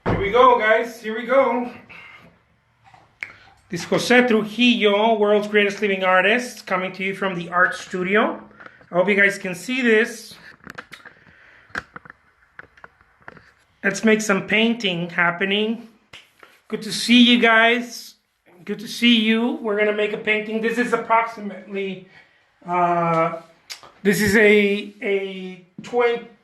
Here we go, guys. Here we go. This is Jose Trujillo, world's greatest living artist, coming to you from the art studio. I hope you guys can see this. Let's make some painting happening. Good to see you guys. Good to see you. We're gonna make a painting. This is approximately this is a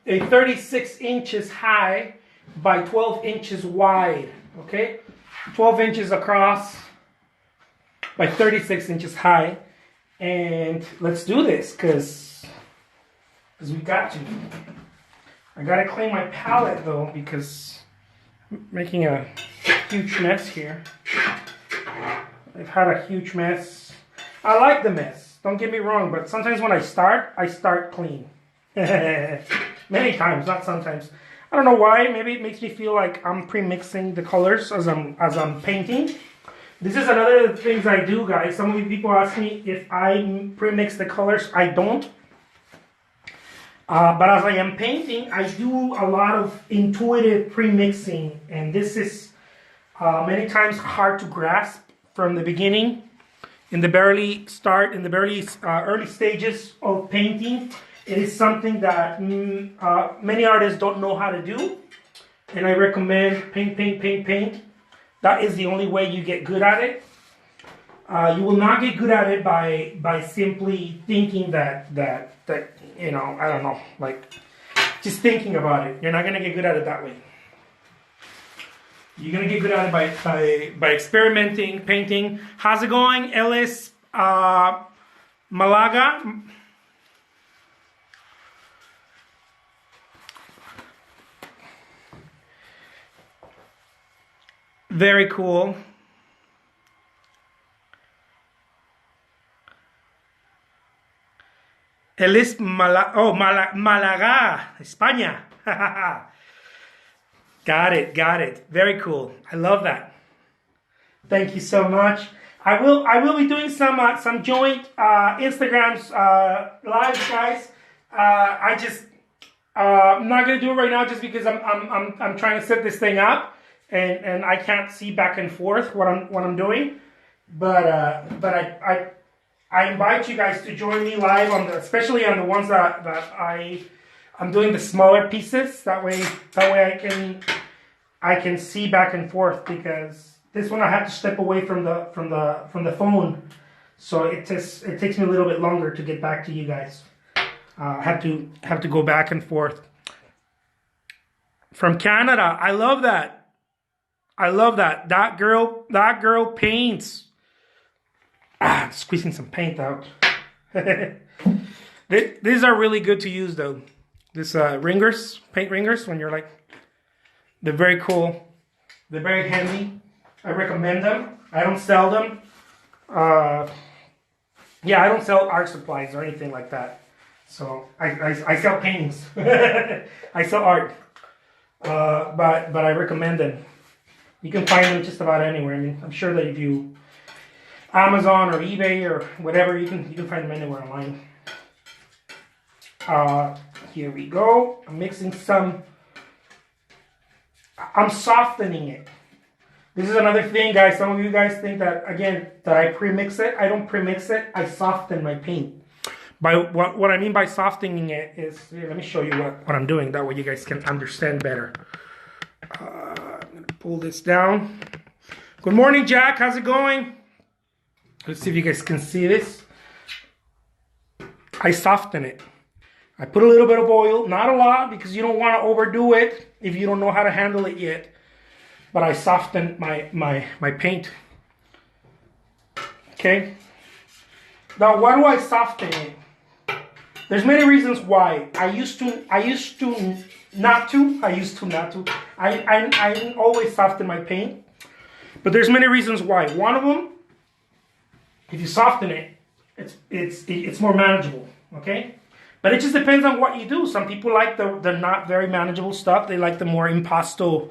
36 inches high by 12 inches wide. Okay, 12 inches across by 36 inches high. And let's do this because we got to. I gotta clean my palette though because I'm making a huge mess here. I've had a huge mess. I like the mess, don't get me wrong, but sometimes when I start clean. Many times, not sometimes. I don't know why. Maybe it makes me feel like I'm pre-mixing the colors as I'm painting. This is another of the things I do, guys. Some of you people ask me if I pre-mix the colors. I don't. But as I am painting, I do a lot of intuitive pre-mixing, and this is many times hard to grasp from the beginning. In the early stages of painting, it is something that many artists don't know how to do, and I recommend paint. That is the only way you get good at it. You will not get good at it by simply thinking that you know, I don't know, like just thinking about it. You're not gonna get good at it that way. You're gonna get good at it by experimenting, painting. How's it going, Ellis Malaga? Very cool. Elis Malaga, España. Got it. Very cool. I love that. Thank you so much. I will be doing some joint Instagrams live, guys. I'm not gonna do it right now just because I'm trying to set this thing up and I can't see back and forth what I'm doing. But I invite you guys to join me live especially on the ones that I'm doing the smaller pieces. That way I can see back and forth, because this one I have to step away from the phone, so it takes me a little bit longer to get back to you guys. Have to go back and forth. From Canada, I love that. That girl paints. Squeezing some paint out. These are really good to use though. This paint ringers, when you're like, they're very cool. They're very handy. I recommend them. I don't sell them. Yeah, I don't sell art supplies or anything like that. So I sell paintings. I sell art. But I recommend them. You can find them just about anywhere. I mean, I'm sure that if you Amazon or eBay or whatever, you can find them anywhere online. Here we go. I'm mixing I'm softening it. This is another thing, guys. Some of you guys think that, again, that I pre-mix it. I don't pre-mix it. I soften my paint. By what I mean by softening it is, here, let me show you what I'm doing. That way you guys can understand better. I'm going to pull this down. Good morning, Jack. How's it going? Let's see if you guys can see this. I soften it. I put a little bit of oil, not a lot, because you don't want to overdo it if you don't know how to handle it yet. But I soften my paint. Okay. Now, why do I soften it? There's many reasons why. I used to not to. I didn't always soften my paint. But there's many reasons why. One of them, if you soften it, it's more manageable. Okay. But it just depends on what you do. Some people like the not very manageable stuff. They like the more impasto,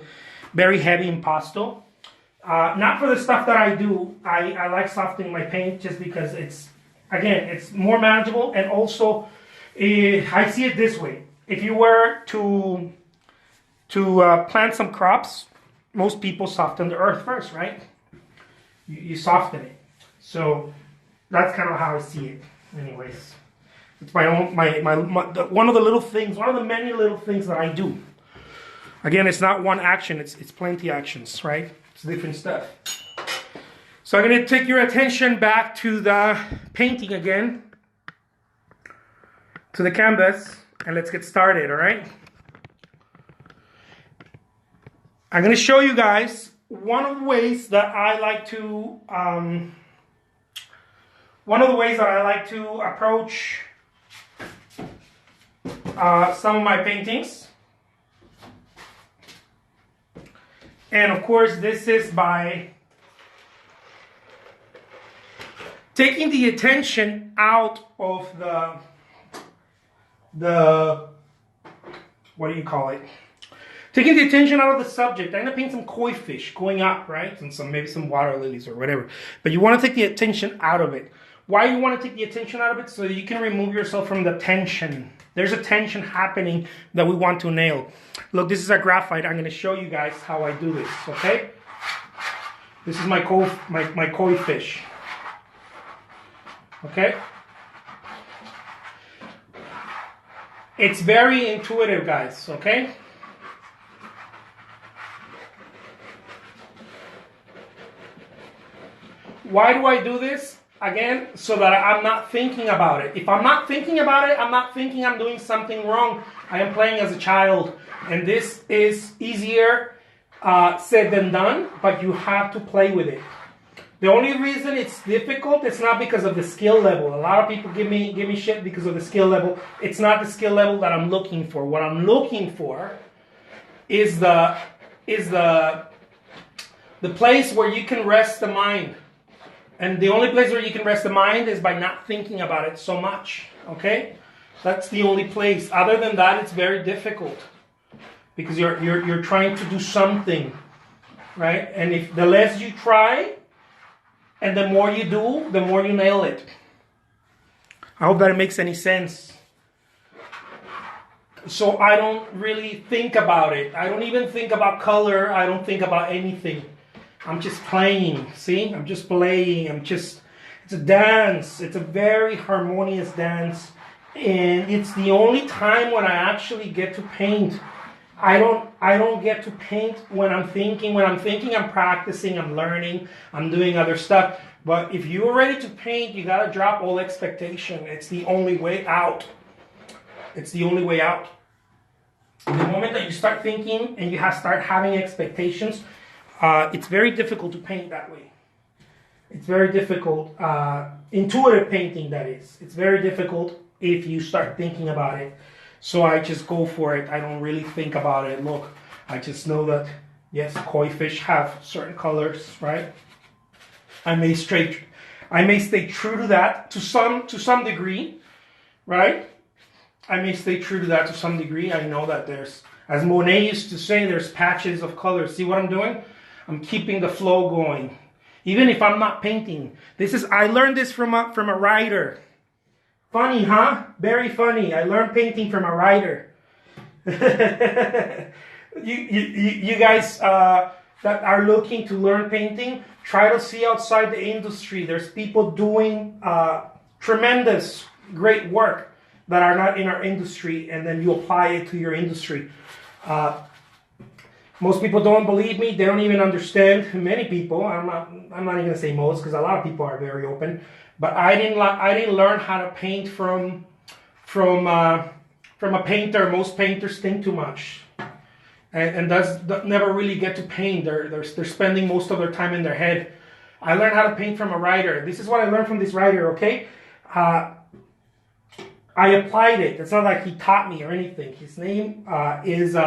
very heavy impasto. Not for the stuff that I do. I like softening my paint just because it's more manageable. And also, I see it this way. If you were to to plant some crops, most people soften the earth first, right? You soften it. So that's kind of how I see it. Anyways, it's my own one of the little things, one of the many little things that I do. Again, it's not one action, it's plenty actions, right? It's different stuff. So I'm going to take your attention back to the painting again, to the canvas, and let's get started, all right? I'm going to show you guys one of the ways that I like to approach some of my paintings. And of course, this is by taking the attention out of the what do you call it? Taking the attention out of the subject. I'm gonna paint some koi fish going up, right? And maybe some water lilies or whatever. But you want to take the attention out of it. Why you want to take the attention out of it? So you can remove yourself from the tension. There's a tension happening that we want to nail. Look, this is a graphite. I'm going to show you guys how I do this, okay? This is my koi fish. Okay? It's very intuitive, guys, okay? Why do I do this? Again, so that I'm not thinking about it. If I'm not thinking about it, I'm not thinking I'm doing something wrong. I am playing as a child. And this is easier said than done, but you have to play with it. The only reason it's difficult, it's not because of the skill level. A lot of people give me shit because of the skill level. It's not the skill level that I'm looking for. What I'm looking for is the place where you can rest the mind. And the only place where you can rest the mind is by not thinking about it so much, okay? That's the only place. Other than that, it's very difficult because you're trying to do something, right? And if the less you try and the more you do, the more you nail it. I hope that it makes any sense. So I don't really think about it. I don't even think about color. I don't think about anything. I'm just playing, see? I'm just playing. it's a dance. It's a very harmonious dance. And it's the only time when I actually get to paint. I don't get to paint when I'm thinking. When I'm thinking, I'm practicing, I'm learning, I'm doing other stuff. But if you're ready to paint, you gotta drop all expectation. It's the only way out. It's the only way out. The moment that you start thinking and you start having expectations, it's very difficult to paint that way. It's very difficult. Intuitive painting, that is. It's very difficult if you start thinking about it. So I just go for it. I don't really think about it. Look, I just know that, yes, koi fish have certain colors, right? I may stay true to that to some degree, right? I may stay true to that to some degree. I know that there's, as Monet used to say, there's patches of colors. See what I'm doing? I'm keeping the flow going. Even if I'm not painting. I learned this from a writer. Funny, huh? Very funny. I learned painting from a writer. you guys that are looking to learn painting, try to see outside the industry. There's people doing tremendous, great work that are not in our industry, and then you apply it to your industry. Most people don't believe me. They don't even understand. Many people. I'm not even gonna say most, because a lot of people are very open. But I didn't learn how to paint from a painter. Most painters think too much, and never really get to paint. They're spending most of their time in their head. I learned how to paint from a writer. This is what I learned from this writer. Okay. I applied it. It's not like he taught me or anything. His name is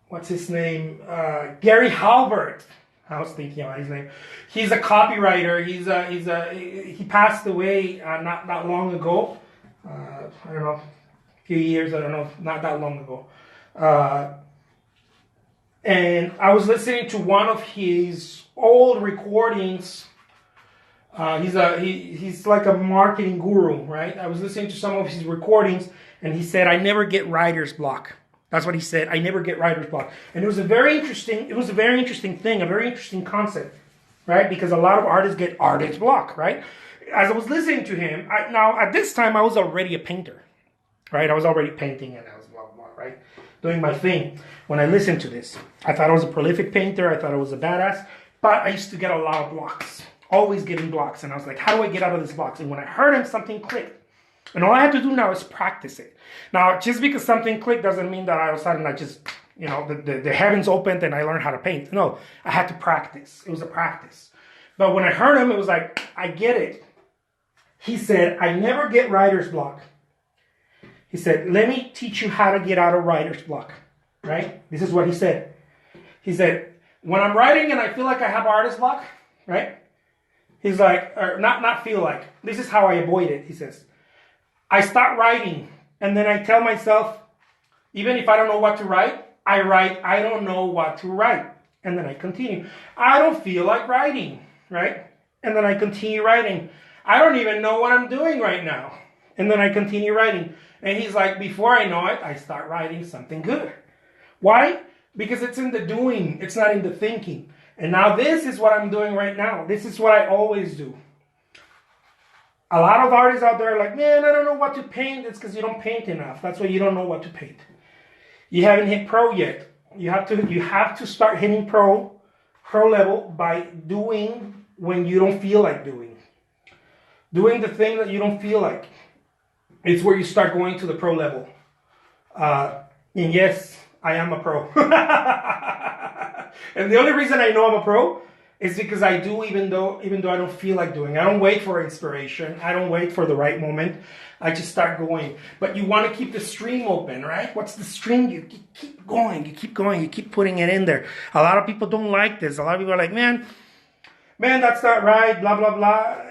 what's his name? Gary Halbert. I was thinking about his name. He's a copywriter. He passed away not that long ago. I don't know, a few years. I don't know, not that long ago. And I was listening to one of his old recordings. He's like a marketing guru, right? I was listening to some of his recordings, and he said, "I never get writer's block." That's what he said. I never get writer's block. And it was a very interesting thing, a very interesting concept, right? Because a lot of artists get artist block, right? As I was listening to him, now at this time I was already a painter, right? I was already painting and I was blah, blah, right? Doing my thing. When I listened to this, I thought I was a prolific painter. I thought I was a badass. But I used to get a lot of blocks. Always getting blocks. And I was like, how do I get out of this blocks? And when I heard him, something clicked. And all I had to do now is practice it. Now, just because something clicked doesn't mean that all of a sudden I just, the heavens opened and I learned how to paint. No, I had to practice. It was a practice. But when I heard him, it was like, I get it. He said, I never get writer's block. He said, let me teach you how to get out of writer's block, right? This is what he said. He said, when I'm writing and I feel like I have artist block, right? He's like, or not feel like, this is how I avoid it, he says. I start writing and then I tell myself, even if I don't know what to write, I write, I don't know what to write. And then I continue. I don't feel like writing, right? And then I continue writing. I don't even know what I'm doing right now. And then I continue writing. And he's like, before I know it, I start writing something good. Why? Because it's in the doing. It's not in the thinking. And now this is what I'm doing right now. This is what I always do. A lot of artists out there are like, man, I don't know what to paint. It's because you don't paint enough. That's why you don't know what to paint. You haven't hit pro yet. You have to start hitting pro level by doing when you don't feel like doing. Doing the thing that you don't feel like. It's where you start going to the pro level. And yes, I am a pro. And the only reason I know I'm a pro is because I do even though I don't feel like doing. I don't wait for inspiration. I don't wait for the right moment. I just start going. But you want to keep the stream open, right? What's the stream? You keep going. You keep going. You keep putting it in there. A lot of people don't like this. A lot of people are like, man, that's not right, blah, blah, blah.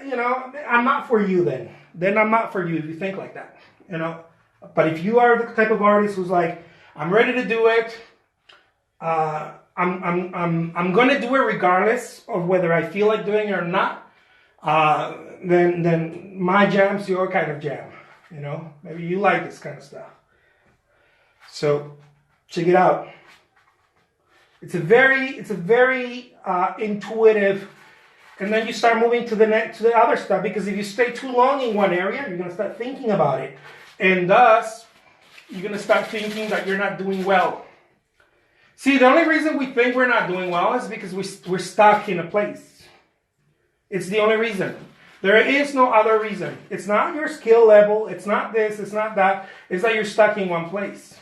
I'm not for you then. Then I'm not for you if you think like that, But if you are the type of artist who's like, I'm ready to do it, I'm going to do it regardless of whether I feel like doing it or not, then my jam's your kind of jam, Maybe you like this kind of stuff. So check it out. It's a very intuitive. And then you start moving to the other stuff, because if you stay too long in one area, you're going to start thinking about it. And thus, you're going to start thinking that you're not doing well. See, the only reason we think we're not doing well is because we're stuck in a place. It's the only reason. There is no other reason. It's not your skill level. It's not this. It's not that. It's that you're stuck in one place.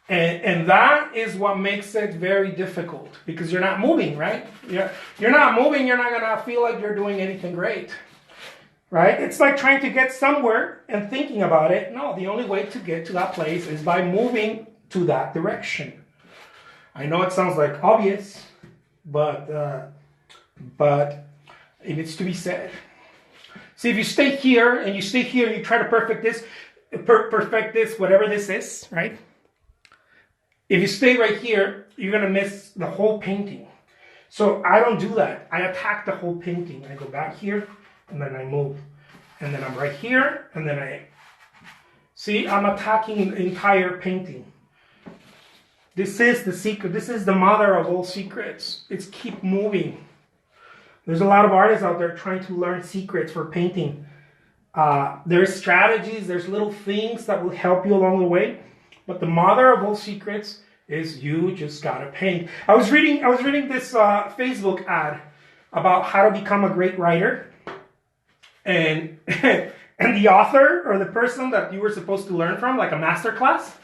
And that is what makes it very difficult, because you're not moving, right? You're not moving, you're not going to feel like you're doing anything great, right? It's like trying to get somewhere and thinking about it. No, the only way to get to that place is by moving to that direction. I know it sounds like obvious, but it needs to be said. See, if you stay here and you try to perfect this, whatever this is, right? If you stay right here, you're going to miss the whole painting. So I don't do that. I attack the whole painting. I go back here, and then I move. And then I'm right here, and then see, I'm attacking the entire painting. This is the secret. This is the mother of all secrets. It's keep moving. There's a lot of artists out there trying to learn secrets for painting. There's strategies, there's little things that will help you along the way. But the mother of all secrets is you just gotta paint. I was reading this Facebook ad about how to become a great writer, and and the author or the person that you were supposed to learn from, like a master class,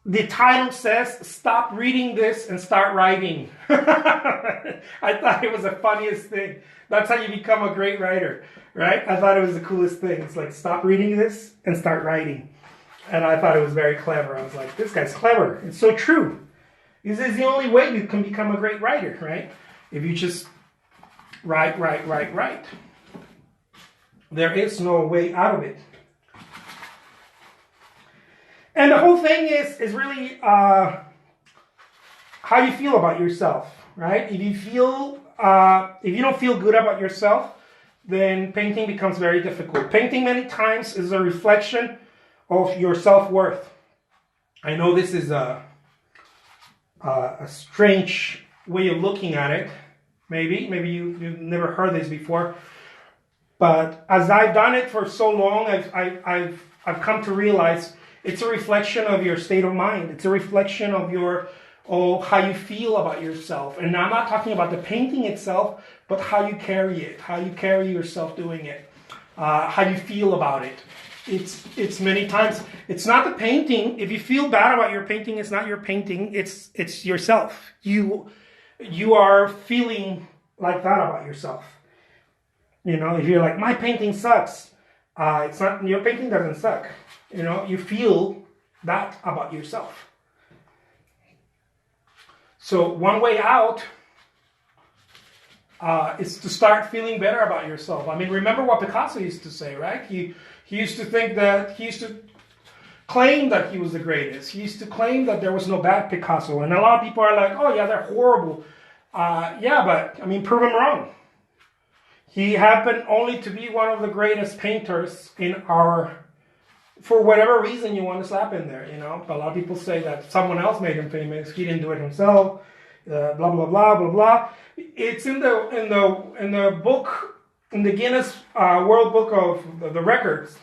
the title says, "Stop reading this and start writing." I thought it was the funniest thing. That's how you become a great writer, right? I thought it was the coolest thing. It's like, stop reading this and start writing. And I thought it was very clever. I was like, this guy's clever. It's so true. This is the only way you can become a great writer, right? If you just write. There is no way out of it. And the whole thing is really how you feel about yourself, right? If you don't feel good about yourself, then painting becomes very difficult. Painting many times is a reflection of your self-worth. I know this is a strange way of looking at it. Maybe you've never heard this before. But as I've done it for so long, I've come to realize it's a reflection of your state of mind. It's a reflection of how you feel about yourself. And I'm not talking about the painting itself, but how you carry it, how you carry yourself doing it, how you feel about it. It's many times, it's not the painting. If you feel bad about your painting, it's not your painting, it's yourself. You are feeling like that about yourself. You know, if you're like, my painting sucks, it's not, your painting doesn't suck. You know, you feel that about yourself. So one way out is to start feeling better about yourself. I mean, remember what Picasso used to say, right? He used to think that, he used to claim that he was the greatest. He used to claim that there was no bad Picasso. And a lot of people are like, oh yeah, they're horrible. Yeah, but, I mean, prove him wrong. He happened only to be one of the greatest painters for whatever reason you want to slap in there, you know. A lot of people say that someone else made him famous. He didn't do it himself. Blah blah blah blah blah. It's in the book, in the Guinness World Book of the Records,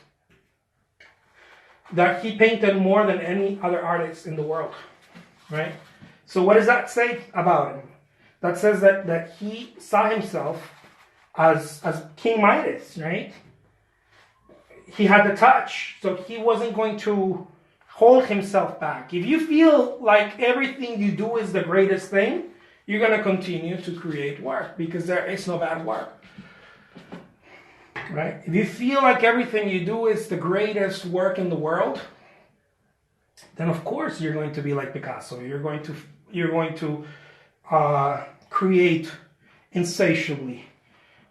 that he painted more than any other artist in the world, right? So what does that say about him? That says that he saw himself as King Midas, right? He had the touch, so he wasn't going to hold himself back. If you feel like everything you do is the greatest thing, you're going to continue to create work, because there is no bad work, right? If you feel like everything you do is the greatest work in the world, then of course you're going to be like Picasso. You're going to create insatiably.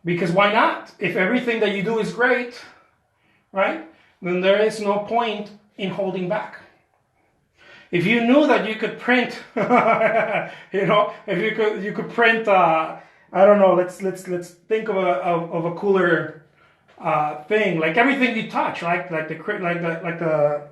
Because why not? If everything that you do is great, right? Then there is no point in holding back. If you knew that you could print, you know, if you could print, I don't know. Let's think of a cooler thing. Like everything you touch, right? Like the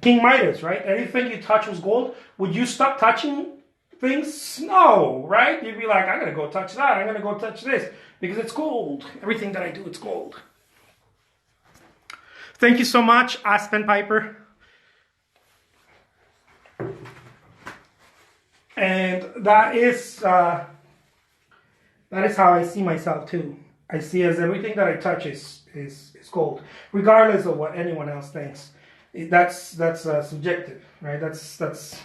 King Midas, right? Anything you touch was gold. Would you stop touching things? No, right? You'd be like, I'm gonna go touch that. I'm gonna go touch this. Because it's gold. Everything that I do, it's gold. Thank you so much, Aspen Piper. And that is how I see myself too. I see as everything that I touch is gold, regardless of what anyone else thinks. That's subjective, right? That's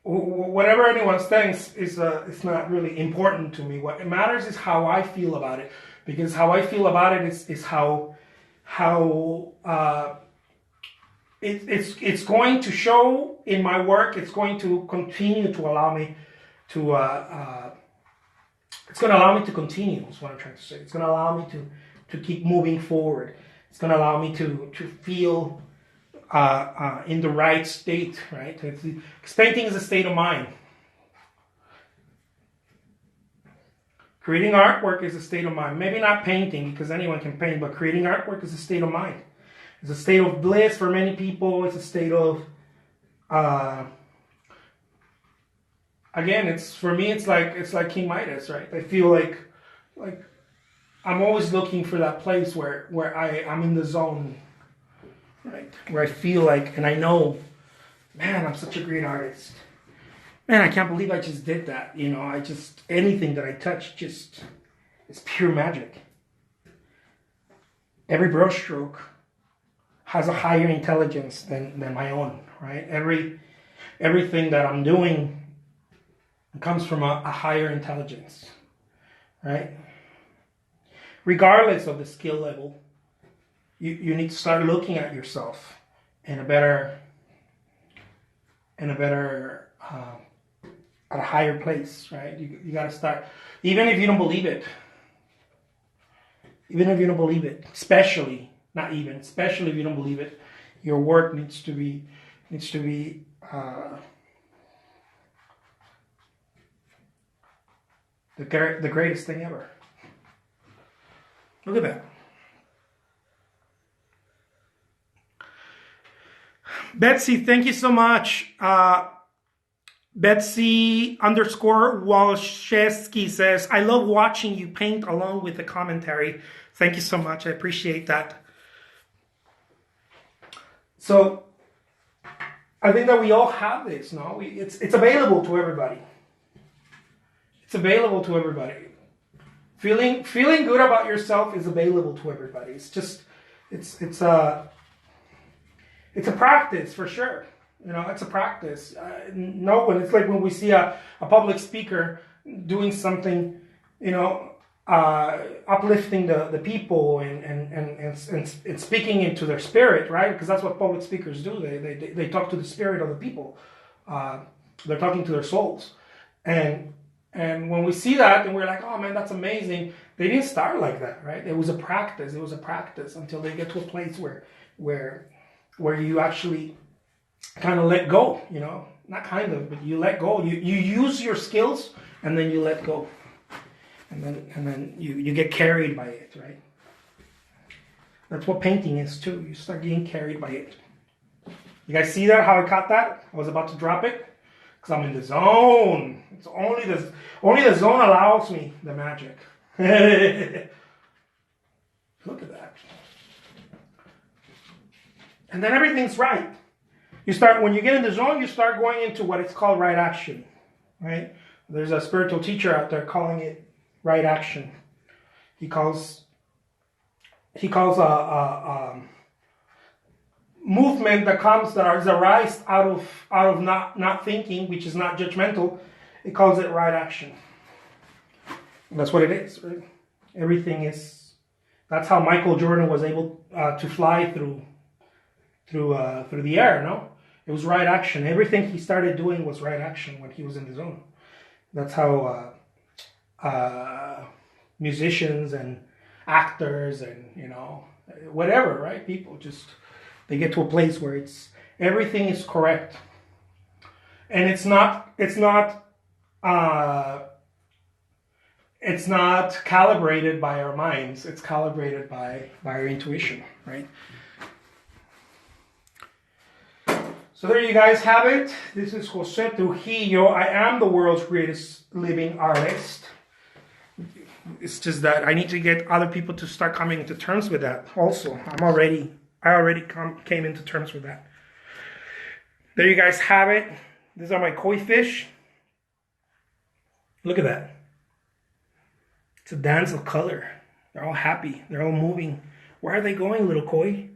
whatever anyone thinks is not really important to me. What matters is how I feel about it, because how I feel about it is how it's going to show in my work. It's going to continue to allow me to it's going to allow me to continue. Is what I'm trying to say. It's going to allow me to keep moving forward. It's going to allow me to feel in the right state, right? Because painting is a state of mind. Creating artwork is a state of mind. Maybe not painting, because anyone can paint, but creating artwork is a state of mind. It's a state of bliss for many people. It's a state of, again, for me, it's like King Midas, right? I feel like I'm always looking for that place where I'm in the zone, right? Where I feel like, and I know, man, I'm such a great artist. Man, I can't believe I just did that. You know, anything that I touch it's pure magic. Every brushstroke has a higher intelligence than my own, right? Everything that I'm doing comes from a higher intelligence, right? Regardless of the skill level, you need to start looking at yourself in a better at a higher place, right? You got to start, even if you don't believe it. Even if you don't believe it, especially if you don't believe it, your work needs to be the greatest thing ever. Look at that. Betsy, thank you so much. Betsy_Walszewski says, I love watching you paint along with the commentary. Thank you so much. I appreciate that. So I think that we all have this, no? It's available to everybody. It's available to everybody. Feeling good about yourself is available to everybody. It's just, it's a practice for sure. You know, it's a practice. No one. It's like when we see a public speaker doing something, you know, uplifting the people and speaking into their spirit, right? Because that's what public speakers do. They talk to the spirit of the people. They're talking to their souls, and when we see that, and we're like, oh man, that's amazing. They didn't start like that, right? It was a practice. It was a practice until they get to a place where you actually kind of let go, you know, not kind of, but you let go. You use your skills, and then you let go, and then you get carried by it, right? That's what painting is too. You start getting carried by it. You guys see that? How I caught that? I was about to drop it because I'm in the zone. It's only the zone allows me the magic. Look at that. And then everything's right. When you get in the zone, you start going into what is called right action, right? There's a spiritual teacher out there calling it right action. He calls a movement that is arised out of not thinking, which is not judgmental. He calls it right action. And that's what it is, right? Everything is. That's how Michael Jordan was able to fly through the air, no? It was right action. Everything he started doing was right action when he was in the zone. That's how musicians and actors and, you know, whatever, right? People they get to a place where everything is correct. And it's not calibrated by our minds. It's calibrated by our intuition, right? So there you guys have it. This is Jose Trujillo. I am the world's greatest living artist. It's just that I need to get other people to start coming to terms with that also. I already came into terms with that. There you guys have it. These are my koi fish. Look at that. It's a dance of color. They're all happy. They're all moving. Where are they going, little koi?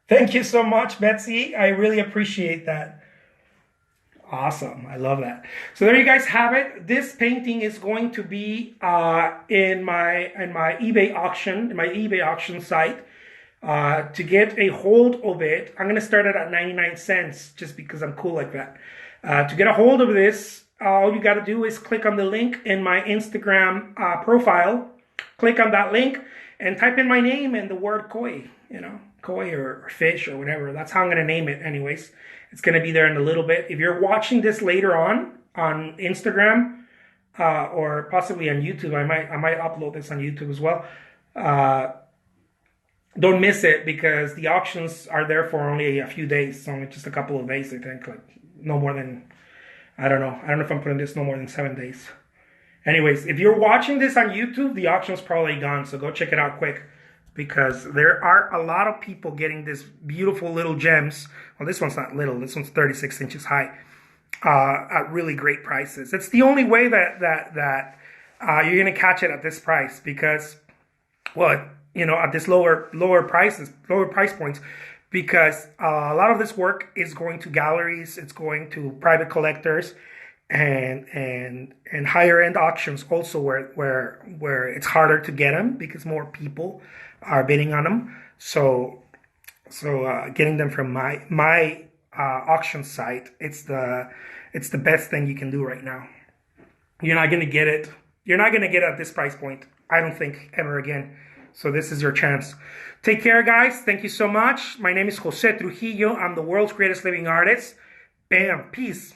Thank you so much, Betsy. I really appreciate that. Awesome. I love that. So there you guys have it. This painting is going to be in my eBay auction site. To get a hold of it, I'm going to start it at 99 cents just because I'm cool like that. To get a hold of this, all you got to do is click on the link in my Instagram profile. Click on that link and type in my name and the word koi, you know. Koi or fish or whatever. That's how I'm going to name it anyways. It's going to be there in a little bit. If you're watching this later on Instagram or possibly on YouTube, I might upload this on YouTube as well. Don't miss it because the auctions are there for only a few days. Only just a couple of days, I think. Like no more than, I don't know if I'm putting this no more than 7 days. Anyways, if you're watching this on YouTube, the auction's probably gone. So go check it out quick. Because there are a lot of people getting this beautiful little gems. Well, this one's not little. This one's 36 inches high. At really great prices. It's the only way that you're going to catch it at this price. Because, well, you know, at this lower price points. Because a lot of this work is going to galleries. It's going to private collectors. And higher end auctions also where it's harder to get them because more people are bidding on them. So getting them from my auction site, it's the best thing you can do right now. You're not gonna get it. You're not gonna get it at this price point. I don't think ever again. So this is your chance. Take care, guys. Thank you so much. My name is Jose Trujillo. I'm the world's greatest living artist. Bam. Peace.